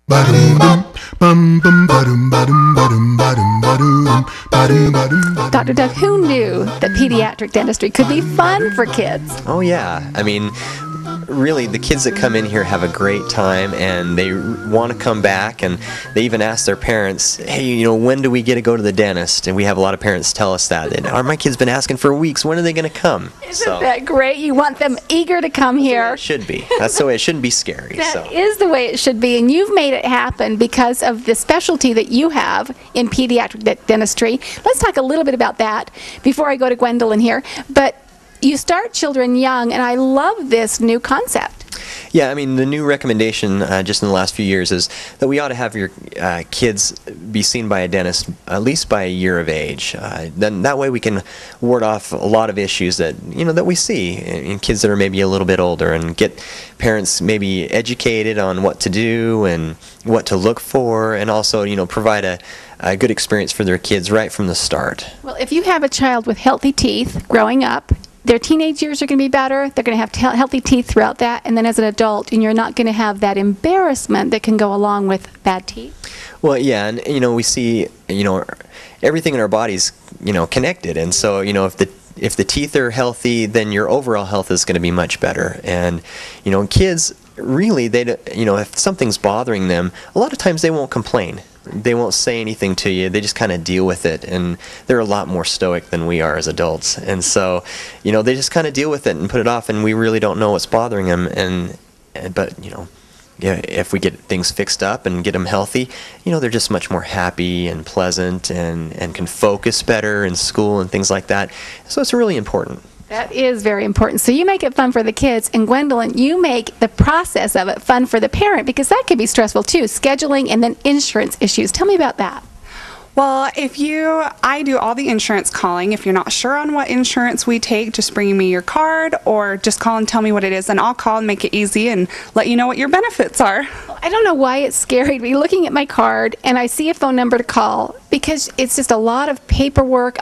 Dr. Doug, who knew that pediatric dentistry could be fun for kids? Oh yeah, I mean, really the kids that come in here have a great time and they want to come back, and they even ask their parents, hey, when do we get to go to the dentist? And we have a lot of parents tell us that. And my kid's been asking for weeks, when are they going to come? Isn't that great? You want them eager to come here. It should be. That's the way it shouldn't be scary. That is the way it should be, and you've made it happen because of the specialty that you have in pediatric dentistry. Let's talk a little bit about that before I go to Gwendolyn here. But you start children young, and I love this new concept. Yeah, I mean, the new recommendation just in the last few years is that we ought to have your kids be seen by a dentist at least by a year of age. Then that way we can ward off a lot of issues that that we see in kids that are maybe a little bit older, and get parents maybe educated on what to do and what to look for, and also provide a good experience for their kids right from the start. Well, if you have a child with healthy teeth growing up, their teenage years are going to be better. They're going to have healthy teeth throughout that, and then as an adult, and you're not going to have that embarrassment that can go along with bad teeth. Well, yeah, and we see everything in our bodies connected, and so if the teeth are healthy, then your overall health is going to be much better. And kids really, if something's bothering them, a lot of times they won't complain. They won't say anything to you. They just kind of deal with it, and they're a lot more stoic than we are as adults. And so, they just kind of deal with it and put it off, and we really don't know what's bothering them. But if we get things fixed up and get them healthy, they're just much more happy and pleasant, and can focus better in school and things like that. So it's really important. That is very important. So you make it fun for the kids, and Gwendolyn, you make the process of it fun for the parent, because that can be stressful too, scheduling and then insurance issues. Tell me about that. Well, I do all the insurance calling. If you're not sure on what insurance we take, just bring me your card, or just call and tell me what it is, and I'll call and make it easy and let you know what your benefits are. I don't know why it's scary to be looking at my card and I see a phone number to call, because it's just a lot of paperwork,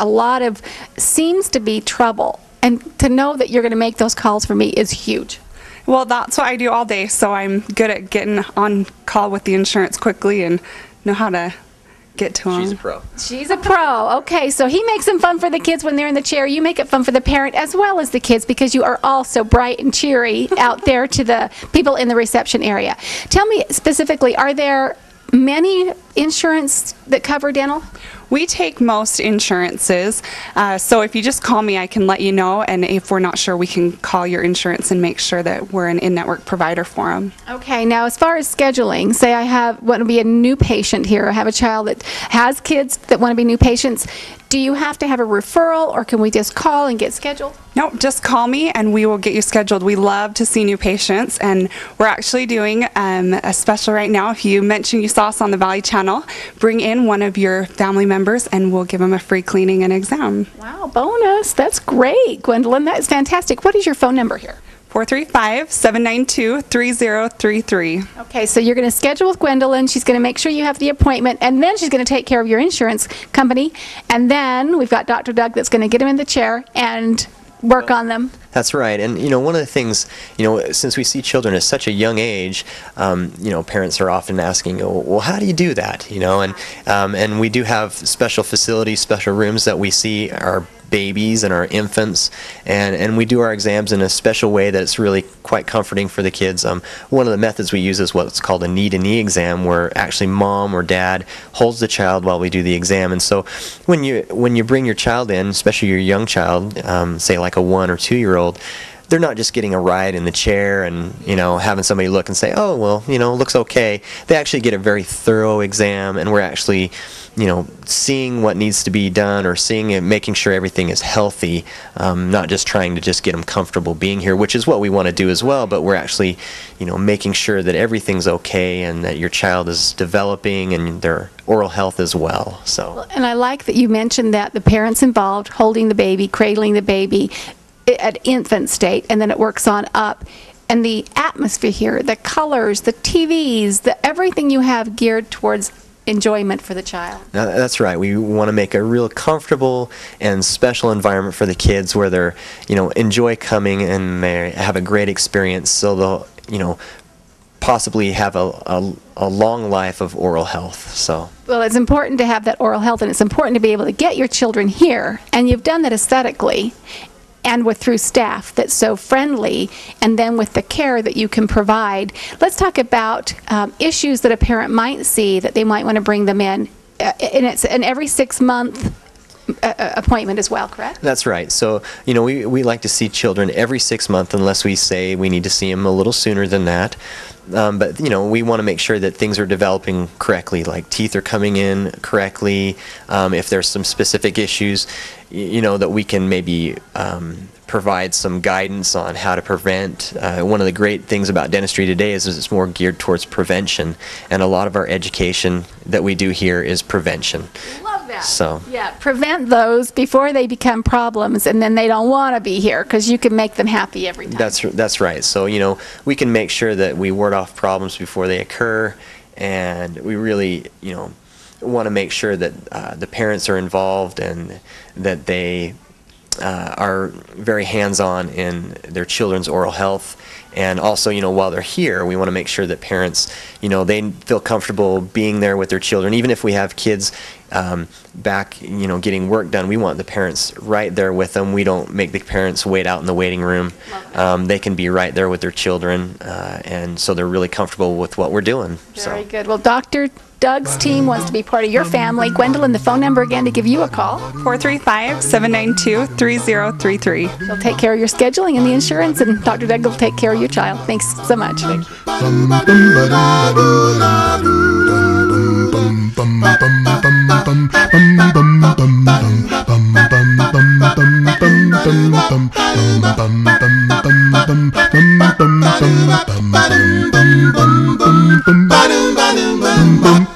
seems to be trouble. And to know that you're going to make those calls for me is huge. Well, that's what I do all day, so I'm good at getting on call with the insurance quickly and know how to get to them. She's a pro. She's a pro. Okay, so he makes them fun for the kids when they're in the chair. You make it fun for the parent as well as the kids, because you are all so bright and cheery out there to the people in the reception area. Tell me specifically, are there many insurance that cover dental? We take most insurances, so if you just call me, I can let you know, and if we're not sure, we can call your insurance and make sure that we're an in-network provider for them. Okay, now as far as scheduling, say I want to be a new patient here, I have a child that has kids that want to be new patients. Do you have to have a referral, or can we just call and get scheduled? Nope, just call me and we will get you scheduled. We love to see new patients, and we're actually doing a special right now. If you mention you saw us on the Valley Channel, bring in one of your family members and we'll give them a free cleaning and exam. Wow, bonus. That's great, Gwendolyn. That's fantastic. What is your phone number here? 435-792-3033. Okay, so you're going to schedule with Gwendolyn. She's going to make sure you have the appointment, and then she's going to take care of your insurance company. And then we've got Dr. Doug that's going to get him in the chair and work on them. That's right. And one of the things, since we see children at such a young age, parents are often asking, well, how do you do that? And we do have special facilities, special rooms that we see our babies and our infants, and we do our exams in a special way that it's really quite comforting for the kids. One of the methods we use is what's called a knee-to-knee exam, where actually mom or dad holds the child while we do the exam. And so when you bring your child in, especially your young child, say like a 1 or 2 year old, they're not just getting a ride in the chair and having somebody look and say, oh well, looks okay. They actually get a very thorough exam, and we're actually seeing what needs to be done, or seeing and making sure everything is healthy, not just trying to just get them comfortable being here, which is what we want to do as well, but we're actually making sure that everything's okay and that your child is developing and their oral health as well. So, and I like that you mentioned that the parents involved, holding the baby, cradling the baby at infant state, and then it works on up. And the atmosphere here, the colors, the TVs, everything you have geared towards enjoyment for the child. Now, that's right. We want to make a real comfortable and special environment for the kids, where they're enjoy coming and they have a great experience, so they'll possibly have a long life of oral health. So. Well, it's important to have that oral health, and it's important to be able to get your children here, and you've done that aesthetically and through staff that's so friendly, and then with the care that you can provide. Let's talk about issues that a parent might see that they might want to bring them in. And it's an every 6-month appointment as well, correct? That's right. So, you know, we like to see children every 6 months unless we say we need to see them a little sooner than that. But, you know, we want to make sure that things are developing correctly, like teeth are coming in correctly. If there's some specific issues, you know, that we can maybe provide some guidance on how to prevent. One of the great things about dentistry today is it's more geared towards prevention, and a lot of our education that we do here is prevention. Love that. So yeah, prevent those before they become problems, and then they don't want to be here, because you can make them happy every time. That's right. So, you know, we can make sure that we ward off problems before they occur, and we really, you know, want to make sure that the parents are involved and that they are very hands-on in their children's oral health. And also, you know, while they're here, we want to make sure that parents, you know, they feel comfortable being there with their children. Even if we have kids back, you know, getting work done, we want the parents right there with them. We don't make the parents wait out in the waiting room. They can be right there with their children, and so they're really comfortable with what we're doing. Very good. Well, Dr. Doug's team wants to be part of your family. Gwendolyn, the phone number again to give you a call. 435-792-3033. She'll take care of your scheduling and the insurance, and Dr. Doug will take care of your child. Thanks so much. Thank you.